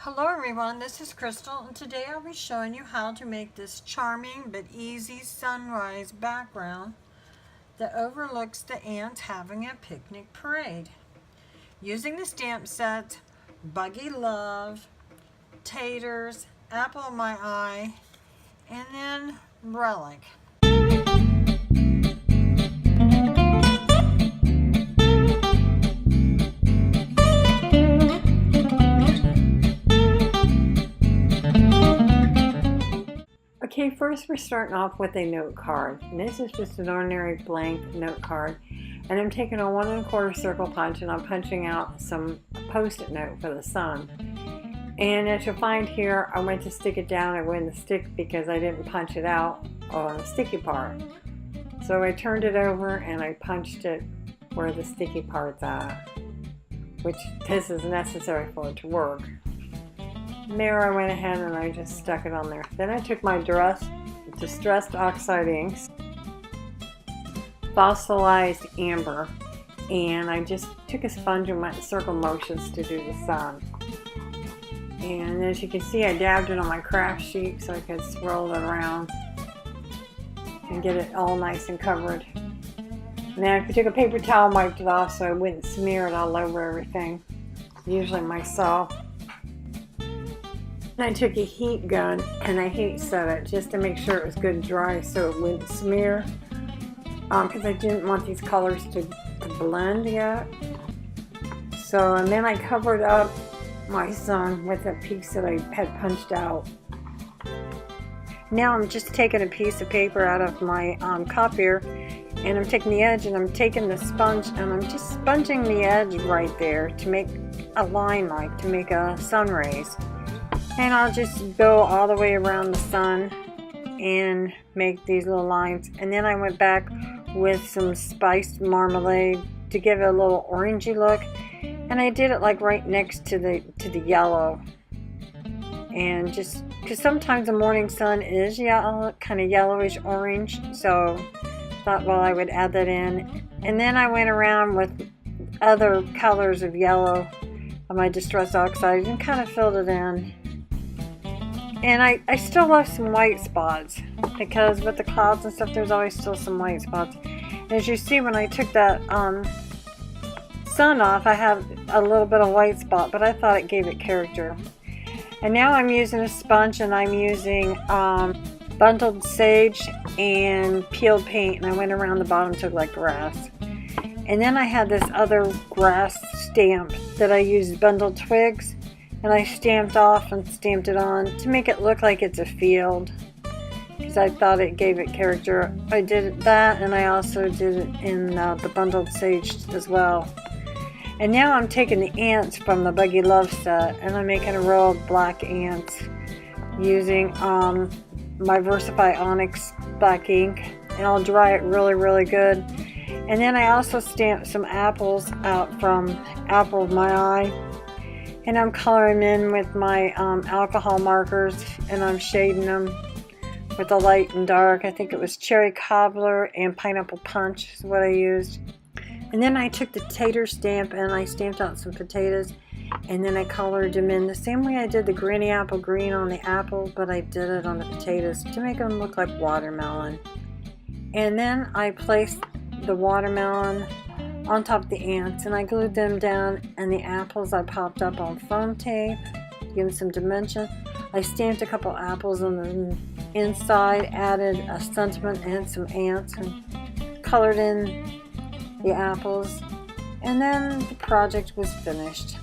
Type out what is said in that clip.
Hello everyone, this is Crystal, and today I'll be showing you how to make this charming but easy sunrise background that overlooks the ants having a picnic parade. Using the stamp set, Buggy Love, Taters, Apple of My Eye, and then Relic. Okay, first we're starting off with a note card. And this is just an ordinary blank note card. And I'm taking a 1 1/4 circle punch and I'm punching out some post-it note for the sun. And as you'll find here, I went to stick it down. I wouldn't stick because I didn't punch it out on the sticky part. So I turned it over and I punched it where the sticky part's at, which this is necessary for it to work. And there I went ahead and I just stuck it on there. Then I took my Distressed Oxide inks, Fossilized Amber, and I just took a sponge and went in circle motions to do the sun. And as you can see, I dabbed it on my craft sheet so I could swirl it around and get it all nice and covered. And then I took a paper towel and wiped it off so I wouldn't smear it all over everything, usually myself. I took a heat gun and I heat set it just to make sure it was good and dry so it wouldn't smear, because I didn't want these colors to blend yet. So, and then I covered up my sun with a piece that I had punched out. Now I'm just taking a piece of paper out of my copier, and I'm taking the edge and I'm taking the sponge and I'm just sponging the edge right there to make a line, like to make a sun rays. And I'll just go all the way around the sun and make these little lines. And then I went back with some spiced marmalade to give it a little orangey look. And I did it like right next to the yellow. And just because sometimes the morning sun is yellow, kind of yellowish orange. So thought, well, I would add that in. And then I went around with other colors of yellow of my Distressed Oxide and kind of filled it in. And I still left some white spots because with the clouds and stuff, there's always still some white spots. And as you see, when I took that sun off, I have a little bit of white spot, but I thought it gave it character. And now I'm using a sponge and I'm using bundled sage and peeled paint, and I went around the bottom to like grass. And then I had this other grass stamp that I used bundled twigs. And I stamped off and stamped it on to make it look like it's a field, because I thought it gave it character. I did that, and I also did it in the bundled sage as well. And now I'm taking the ants from the Buggy Love set, and I'm making a row of black ants using my Versify Onyx black ink, and I'll dry it really, really good. And then I also stamped some apples out from Apple of My Eye. And I'm coloring in with my alcohol markers, and I'm shading them with the light and dark. I think it was cherry cobbler and pineapple punch is what I used. And then I took the tater stamp and I stamped out some potatoes, and then I colored them in the same way I did the granny apple green on the apple, but I did it on the potatoes to make them look like watermelon. And then I placed the watermelon on top of the ants, and I glued them down, and the apples I popped up on foam tape to give them some dimension. I stamped a couple apples on the inside, added a sentiment and some ants, and colored in the apples, and then the project was finished.